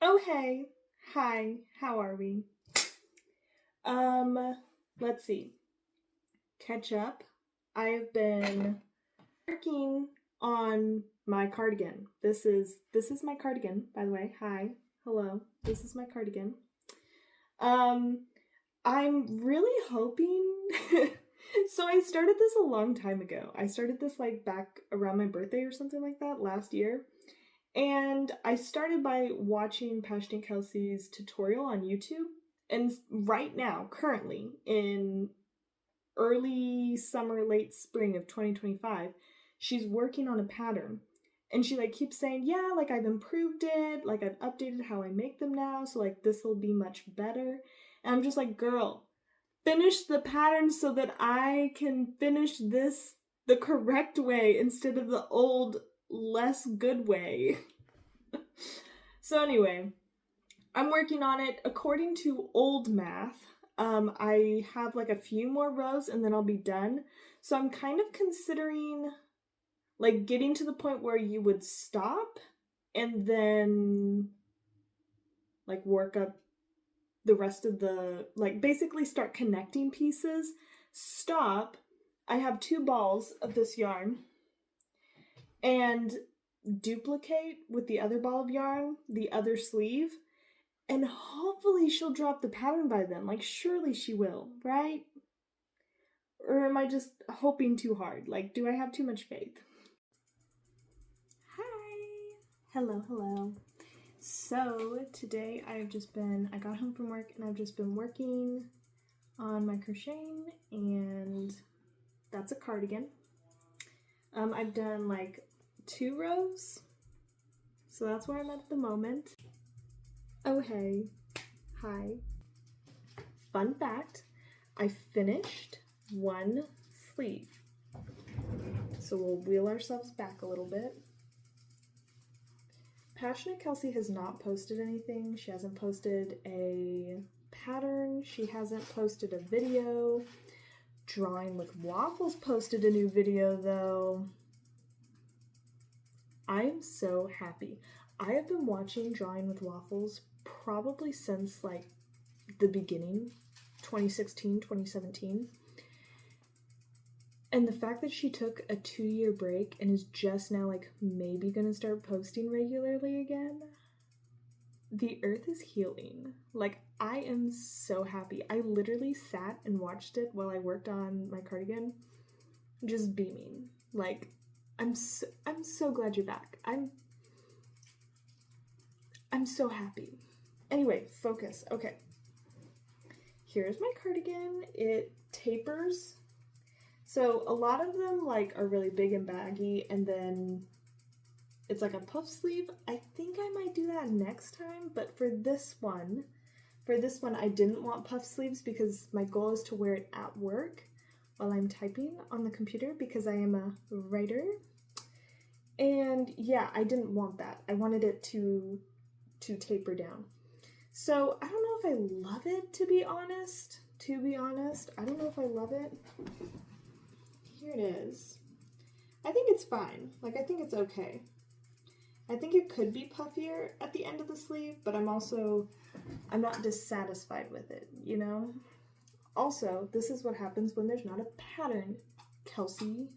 Oh hey, hi, how are we? Um, let's see. Catch up. I have been working on my cardigan. This is my cardigan, by the way. Hi. Hello. This is my cardigan. Um, I'm really hoping so I started this a long time ago. I started this like back around my birthday or something like that last year. And I started by watching Passionate Kelsey's tutorial on YouTube. And right now, currently, in early summer, late spring of 2025, she's working on a pattern. And she like keeps saying, yeah, like I've improved it, like I've updated how I make them now, so like this will be much better. And I'm just like, girl, finish the pattern so that I can finish this the correct way instead of the old, less good way. So anyway, I'm working on it according to old math. I have like a few more rows and then I'll be done. So I'm kind of considering like getting to the point where you would stop and then like work up the rest of the like basically start connecting pieces. Stop. I have two balls of this yarn and duplicate with the other ball of yarn the other sleeve, and hopefully she'll drop the pattern by then. Like, surely she will, right? Or am I just hoping too hard? Like, do I have too much faith? Hi! Hello, hello. So, today I got home from work and I've just been working on my crocheting, and that's a cardigan. I've done like 2 rows, so that's where I'm at the moment. Oh, hey. Hi. Fun fact, I finished one sleeve. So we'll wheel ourselves back a little bit. Passionate Kelsey has not posted anything. She hasn't posted a pattern. She hasn't posted a video. Drawing with Waffles posted a new video though. I'm so happy. I have been watching Drawing with Waffles probably since like the beginning, 2016, 2017. And the fact that she took a 2-year break and is just now like maybe gonna start posting regularly again, the earth is healing. Like, I am so happy. I literally sat and watched it while I worked on my cardigan, just beaming. Like, I'm so glad you're back. I'm so happy. Anyway, focus. Okay. Here's my cardigan. It tapers. So a lot of them like are really big and baggy, and then it's like a puff sleeve. I think I might do that next time, but for this one I didn't want puff sleeves because my goal is to wear it at work while I'm typing on the computer because I am a writer. And yeah, I didn't want that. I wanted it to taper down. So I don't know if I love it, to be honest. I don't know if I love it. Here it is. I think it's fine. Like, I think it's okay. I think it could be puffier at the end of the sleeve, but I'm not dissatisfied with it, you know? Also, this is what happens when there's not a pattern, Kelsey.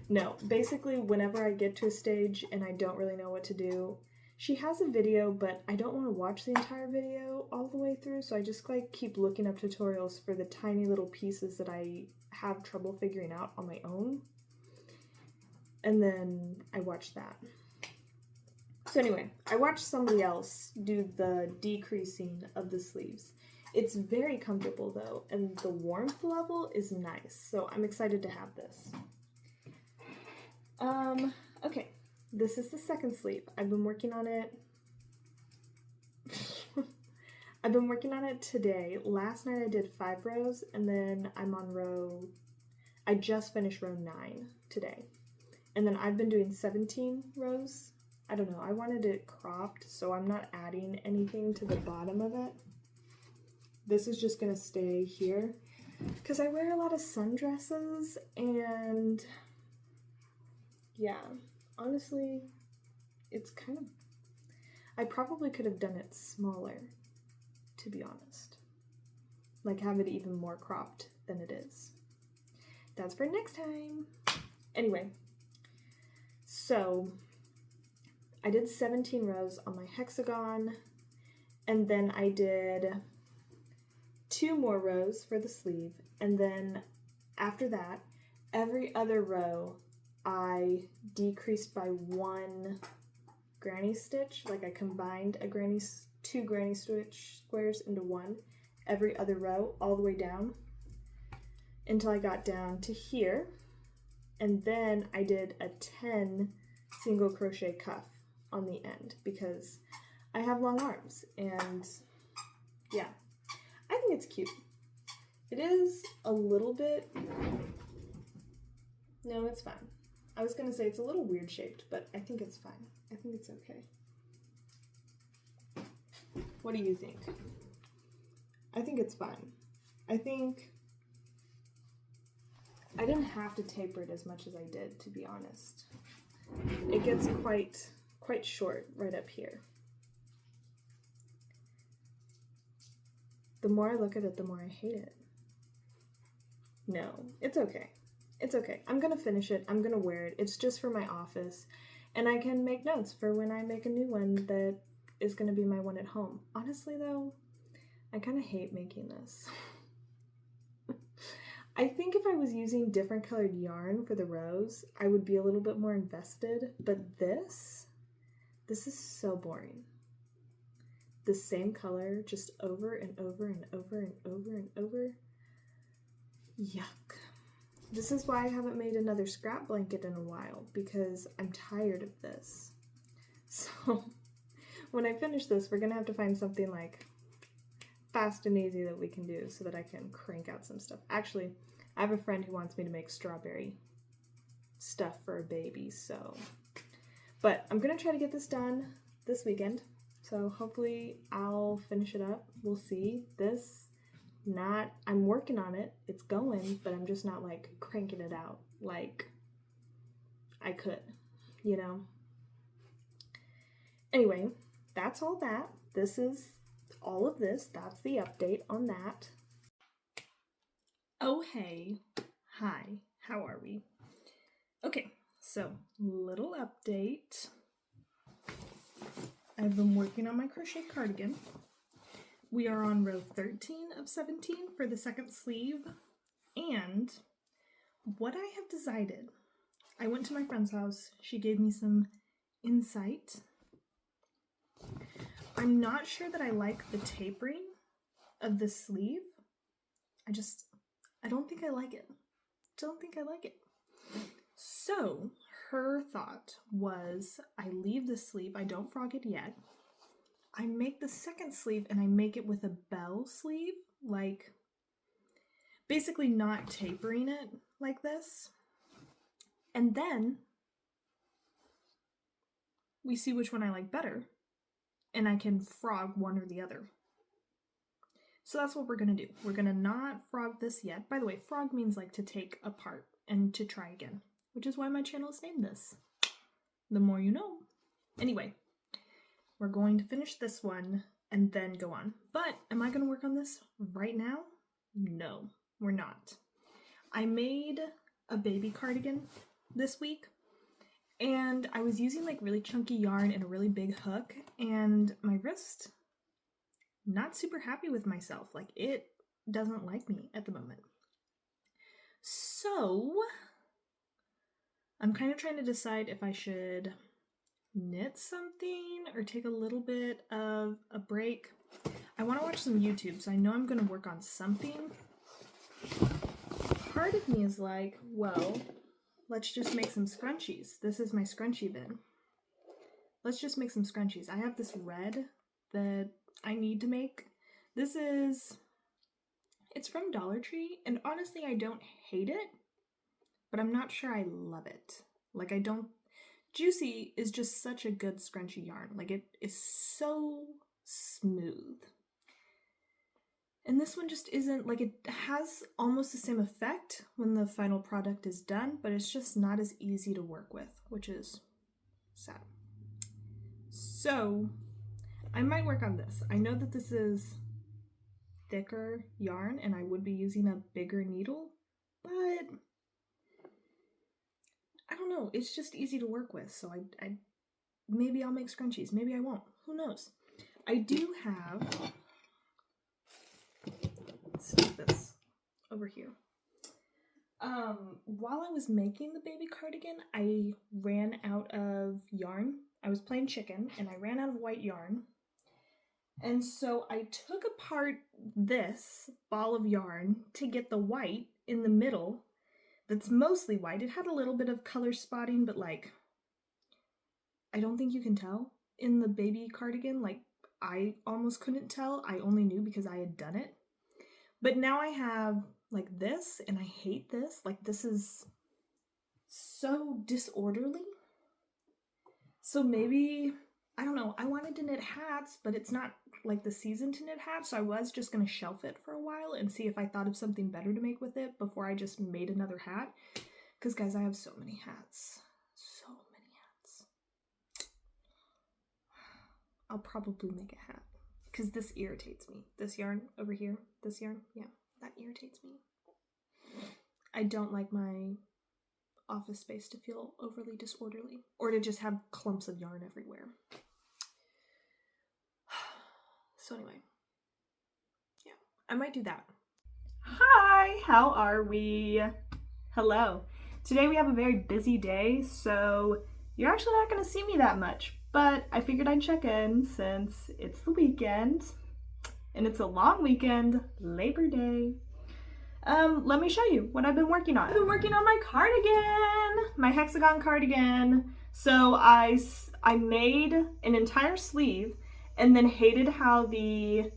No, basically, whenever I get to a stage and I don't really know what to do, she has a video, but I don't want to watch the entire video all the way through, so I just like keep looking up tutorials for the tiny little pieces that I have trouble figuring out on my own. And then I watch that. So anyway, I watched somebody else do the decreasing of the sleeves. It's very comfortable though, and the warmth level is nice, so I'm excited to have this. Okay, this is the second sleeve. I've been working on it. I've been working on it today. Last night I did 5 rows, and then I just finished row 9 today. And then I've been doing 17 rows. I don't know, I wanted it cropped, so I'm not adding anything to the bottom of it. This is just gonna stay here because I wear a lot of sundresses, and yeah, honestly, it's kind of, I probably could have done it smaller, to be honest. Like have it even more cropped than it is. That's for next time. Anyway, so I did 17 rows on my hexagon, and then I did 2 more rows for the sleeve, and then after that, every other row I decreased by 1 granny stitch. Like I combined 2 granny stitch squares into 1 every other row all the way down until I got down to here, and then I did a 10 single crochet cuff on the end because I have long arms, and yeah, I think it's cute. It is a little bit, no, it's fine. I was gonna say it's a little weird shaped, but I think it's fine. I think it's okay. What do you think? I think it's fine. I think I didn't have to taper it as much as I did, to be honest. It gets quite short right up here. The more I look at it, the more I hate it. No, it's okay. It's okay. I'm gonna finish it. I'm gonna wear it. It's just for my office, and I can make notes for when I make a new one that is gonna be my one at home. Honestly though, I kind of hate making this. I think if I was using different colored yarn for the rows, I would be a little bit more invested, but this is so boring. The same color just over and over and over and over and over. Yuck. This is why I haven't made another scrap blanket in a while, because I'm tired of this. So when I finish this, we're gonna have to find something like fast and easy that we can do so that I can crank out some stuff. Actually, I have a friend who wants me to make strawberry stuff for a baby, so. But I'm gonna try to get this done this weekend, so hopefully I'll finish it up. We'll see. I'm working on it, it's going, but I'm just not like cranking it out like I could, you know? Anyway, that's all that. This is all of this. That's the update on that. Oh, hey. Hi. How are we? Okay, so little update. I've been working on my crochet cardigan. We are on row 13 of 17 for the second sleeve, and what I have decided, I went to my friend's house. She gave me some insight. I'm not sure that I like the tapering of the sleeve. I don't think I like it. Don't think I like it. So her thought was I leave the sleeve, I don't frog it yet. I make the second sleeve and I make it with a bell sleeve, like basically not tapering it like this. And then we see which one I like better, and I can frog one or the other. So that's what we're gonna do. We're gonna not frog this yet. By the way, frog means like to take apart and to try again, which is why my channel is named this. The more you know. Anyway, we're going to finish this one and then go on. But am I gonna work on this right now? No, we're not. I made a baby cardigan this week, and I was using like really chunky yarn and a really big hook, and my wrist, not super happy with myself. Like it doesn't like me at the moment. So I'm kind of trying to decide if I should knit something or take a little bit of a break. I want to watch some YouTube, so I know I'm going to work on something. Part of me is like, well, let's just make some scrunchies. This is my scrunchie bin. Let's just make some scrunchies. I have this red that I need to make. It's from Dollar Tree, and honestly, I don't hate it, but I'm not sure I love it. Like Juicy is just such a good scrunchy yarn. Like it is so smooth. And this one just isn't, like it has almost the same effect when the final product is done, but it's just not as easy to work with, which is sad. So I might work on this. I know that this is thicker yarn and I would be using a bigger needle, but I don't know. It's just easy to work with. So I maybe I'll make scrunchies. Maybe I won't. Who knows? I do have, let's stick this over here. While I was making the baby cardigan, I ran out of yarn. I was playing chicken and I ran out of white yarn. And so I took apart this ball of yarn to get the white in the middle that's mostly white. It had a little bit of color spotting, but like, I don't think you can tell in the baby cardigan. Like, I almost couldn't tell. I only knew because I had done it. But now I have like this, and I hate this. Like, this is so disorderly. So maybe, I don't know, I wanted to knit hats, but it's not like the season to knit hats, so I was just going to shelf it for a while and see if I thought of something better to make with it before I just made another hat. Because guys, I have so many hats. So many hats. I'll probably make a hat. Because this irritates me. This yarn over here, this yarn, yeah, that irritates me. I don't like my office space to feel overly disorderly or to just have clumps of yarn everywhere. So anyway, yeah, I might do that. Hi, how are we? Hello. Today we have a very busy day, so you're actually not going to see me that much, but I figured I'd check in since it's the weekend, and it's a long weekend, Labor Day. Let me show you what I've been working on. I've been working on my cardigan, my Hexagon cardigan. So I made an entire sleeve and then hated how the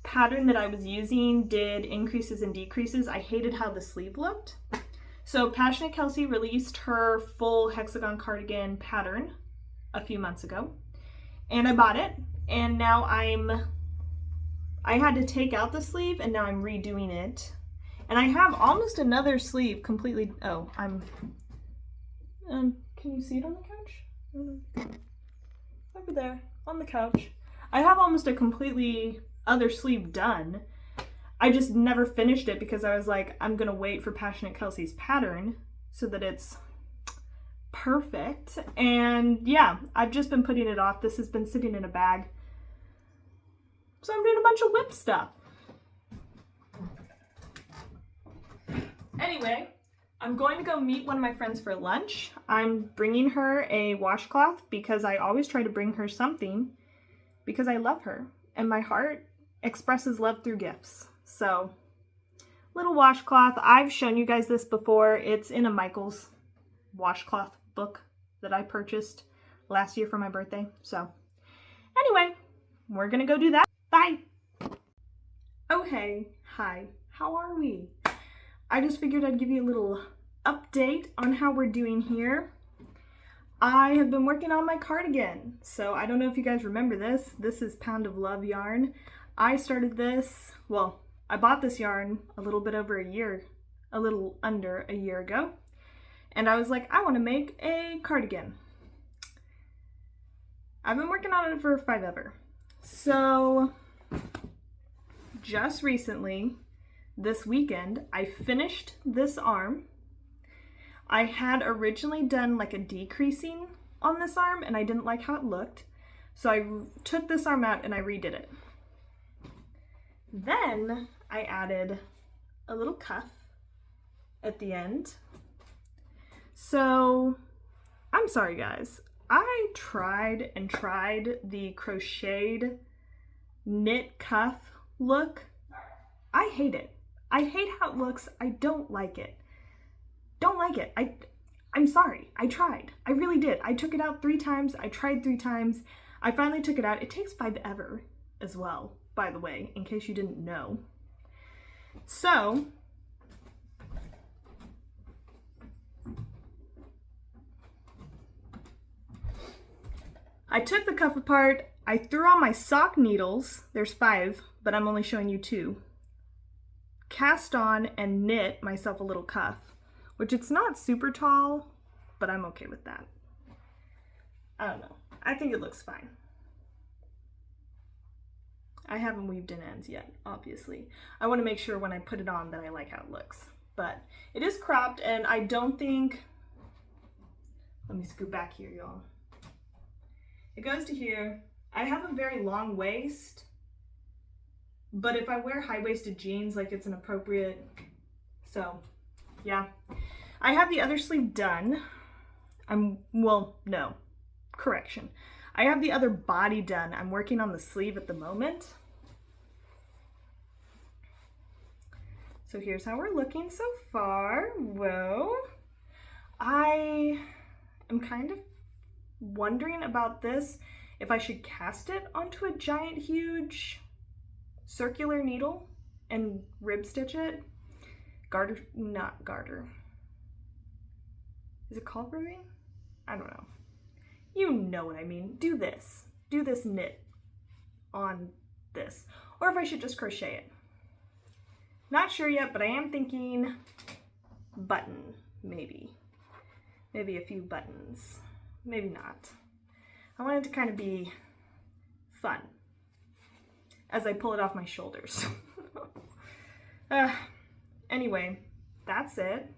pattern that I was using did increases and decreases. I hated how the sleeve looked. So Passionate Kelsey released her full Hexagon cardigan pattern a few months ago, and I bought it, and now I had to take out the sleeve, and now I'm redoing it. And I have almost another sleeve completely, can you see it on the couch? Over there, on the couch. I have almost a completely other sleeve done. I just never finished it because I was like, I'm gonna wait for Passionate Kelsey's pattern so that it's perfect. And yeah, I've just been putting it off. This has been sitting in a bag. So I'm doing a bunch of whip stuff. Anyway, I'm going to go meet one of my friends for lunch. I'm bringing her a washcloth because I always try to bring her something because I love her and my heart expresses love through gifts. So, little washcloth. I've shown you guys this before. It's in a Michael's washcloth book that I purchased last year for my birthday. So, anyway, we're gonna go do that. Bye! Oh hey, hi, how are we? I just figured I'd give you a little update on how we're doing here. I have been working on my cardigan. So I don't know if you guys remember this. This is Pound of Love yarn. I started this, well, I bought this yarn a little bit over a year, a little under a year ago. And I was like, I want to make a cardigan. I've been working on it for forever. So just recently, this weekend, I finished this arm. I had originally done like a decreasing on this arm and I didn't like how it looked. So I took this arm out and I redid it. Then I added a little cuff at the end. So I'm sorry guys, I tried and tried the crocheted knit cuff look. I hate it. I hate how it looks. I don't like it. Don't like it. I'm sorry. I tried. I really did. I took it out 3 times. I tried 3 times. I finally took it out. It takes forever as well, by the way, in case you didn't know. So I took the cuff apart. I threw on my sock needles. There's 5, but I'm only showing you 2. Cast on and knit myself a little cuff, which it's not super tall, but I'm okay with that. I don't know. I think it looks fine. I haven't weaved in ends yet, obviously. I want to make sure when I put it on that I like how it looks. But it is cropped, and I don't think, let me scoot back here, y'all. It goes to here. I have a very long waist, but if I wear high-waisted jeans, like it's an appropriate, so yeah. I have the other sleeve done. Well, no, correction. I have the other body done. I'm working on the sleeve at the moment. So here's how we're looking so far. Well, I am kind of wondering about this, if I should cast it onto a giant, huge circular needle and rib stitch it. Not garter. Is it called ribbing? I don't know. You know what I mean. Do this knit on this. Or if I should just crochet it. Not sure yet, but I am thinking button, maybe. Maybe a few buttons. Maybe not. I want it to kind of be fun as I pull it off my shoulders. Anyway, that's it.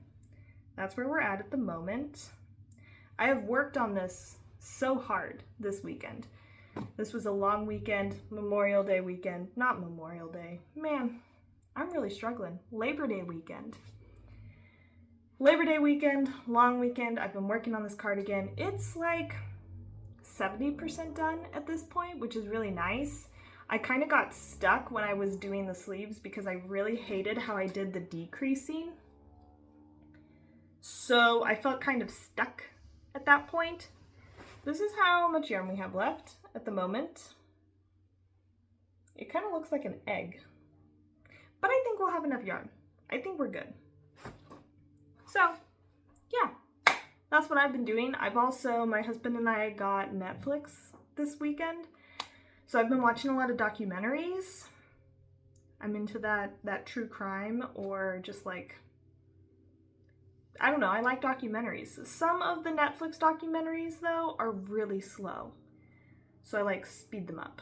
That's where we're at the moment. I have worked on this so hard this weekend. This was a long weekend, Memorial Day weekend. Not Memorial Day. Man, I'm really struggling. Labor Day weekend. Labor Day weekend, long weekend. I've been working on this cardigan. It's like 70% done at this point, which is really nice. I kind of got stuck when I was doing the sleeves because I really hated how I did the decreasing. So I felt kind of stuck at that point. This is how much yarn we have left at the moment. It kind of looks like an egg, but I think we'll have enough yarn. I think we're good. So yeah, that's what I've been doing. My husband and I got Netflix this weekend. So I've been watching a lot of documentaries. I'm into that true crime, or just like, I don't know, I like documentaries. Some of the Netflix documentaries though are really slow. So I like speed them up.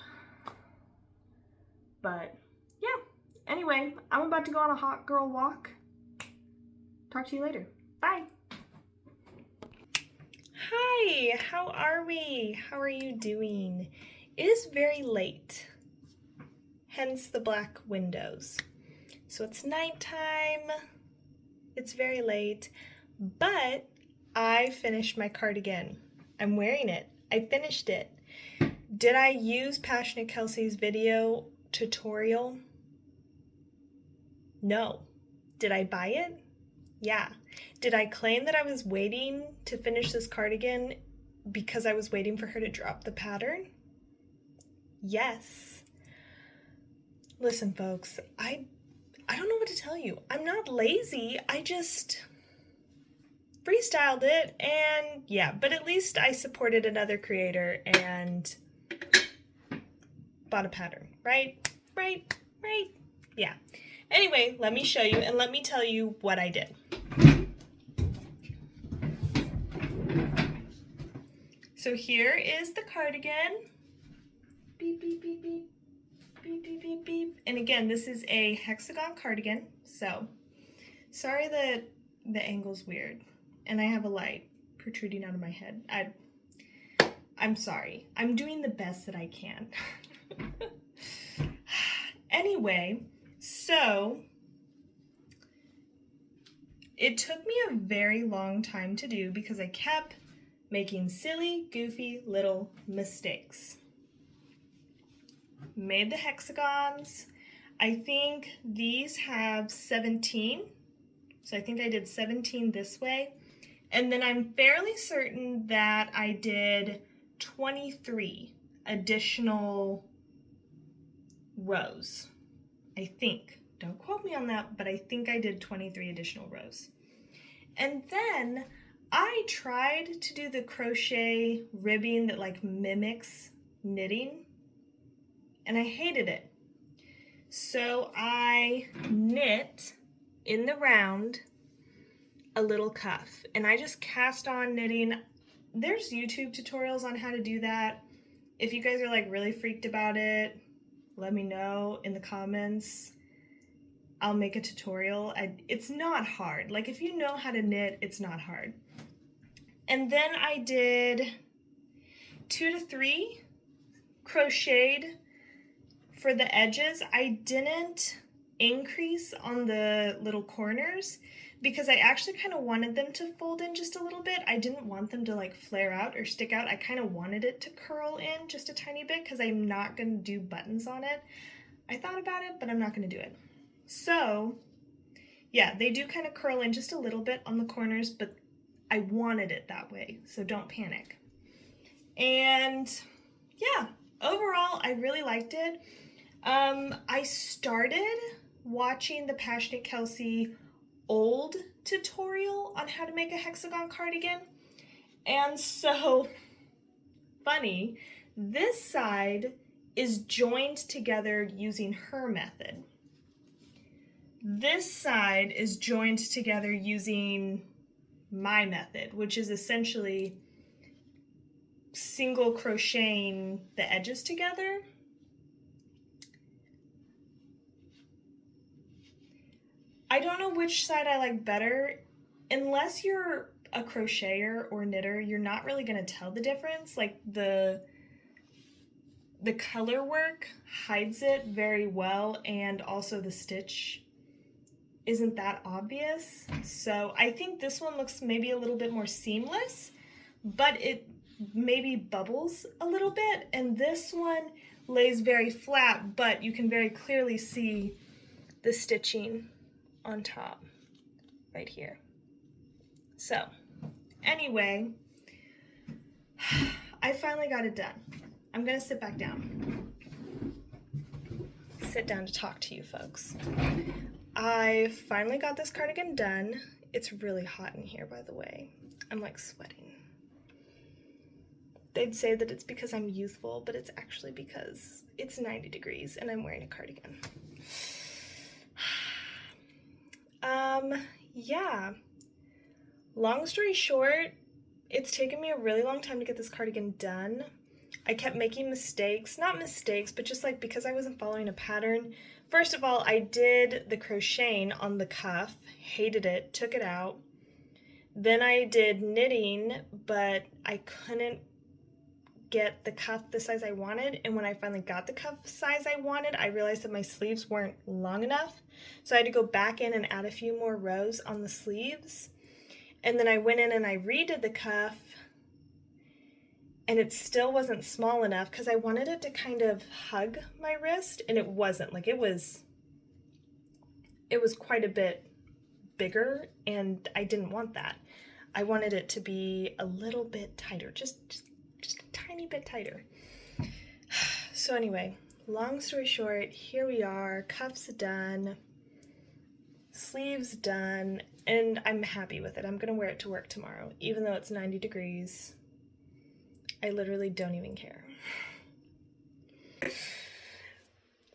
But yeah, anyway, I'm about to go on a hot girl walk. Talk to you later. Bye. Hi, how are we? How are you doing? It is very late, hence the black windows. So it's nighttime, it's very late, but I finished my cardigan. I'm wearing it. I finished it. Did I use Passionate Kelsey's video tutorial? No. Did I buy it? Yeah. Did I claim that I was waiting to finish this cardigan because I was waiting for her to drop the pattern? Yes. Listen, folks, I don't know what to tell you. I'm not lazy. I just freestyled it, and yeah, but at least I supported another creator and bought a pattern, right? Right? Yeah. Anyway, let me show you and let me tell you what I did. So here is the cardigan. Beep, beep, beep, beep. Beep, beep, beep, beep. And again, this is a Hexagon cardigan. So, sorry that the angle's weird. And I have a light protruding out of my head. I'm sorry. I'm doing the best that I can. Anyway, so it took me a very long time to do because I kept making silly, goofy little mistakes. Made the hexagons. I think these have 17. So I think I did 17 this way. And then I'm fairly certain that I did 23 additional rows. I think. Don't quote me on that, but I think I did 23 additional rows. And then I tried to do the crochet ribbing that like mimics knitting, and I hated it. So I knit in the round a little cuff, and I just cast on knitting. There's YouTube tutorials on how to do that. If you guys are like really freaked about it, let me know in the comments. I'll make a tutorial. It's not hard. Like, if you know how to knit, it's not hard. And then I did 2 to 3 crocheted for the edges. I didn't increase on the little corners because I actually kind of wanted them to fold in just a little bit. I didn't want them to like flare out or stick out. I kind of wanted it to curl in just a tiny bit because I'm not going to do buttons on it. I thought about it, but I'm not going to do it. So yeah, they do kind of curl in just a little bit on the corners, but I wanted it that way, so don't panic. And yeah, overall, I really liked it. I started watching the Passionate Kelsey old tutorial on how to make a hexagon cardigan. And so, funny, this side is joined together using her method. This side is joined together using my method, which is essentially single crocheting the edges together. I don't know which side I like better. Unless you're a crocheter or knitter, you're not really going to tell the difference. Like the color work hides it very well, and also the stitch isn't that obvious. So I think this one looks maybe a little bit more seamless, but it maybe bubbles a little bit, and this one lays very flat, but you can very clearly see the stitching on top right here. So anyway, I finally got it done. I'm gonna sit back down. Sit down to talk to you folks. I finally got this cardigan done. It's really hot in here, by the way. I'm like sweating. They'd say that it's because I'm youthful, but it's actually because it's 90 degrees and I'm wearing a cardigan. Yeah. Long story short, it's taken me a really long time to get this cardigan done. I kept making mistakes, not mistakes, but just like because I wasn't following a pattern. First of all, I did the crocheting on the cuff, hated it, took it out. Then I did knitting, but I couldn't get the cuff the size I wanted, and when I finally got the cuff size I wanted, I realized that my sleeves weren't long enough, so I had to go back in and add a few more rows on the sleeves. And then I went in and I redid the cuff, and it still wasn't small enough because I wanted it to kind of hug my wrist, and it wasn't. Like, it was quite a bit bigger, and I didn't want that. I wanted it to be a little bit tighter, just a tiny bit tighter. So anyway, long story short, here we are, cuffs done, sleeves done, and I'm happy with it. I'm gonna wear it to work tomorrow, even though it's 90 degrees. I literally don't even care.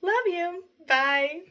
Love you. Bye.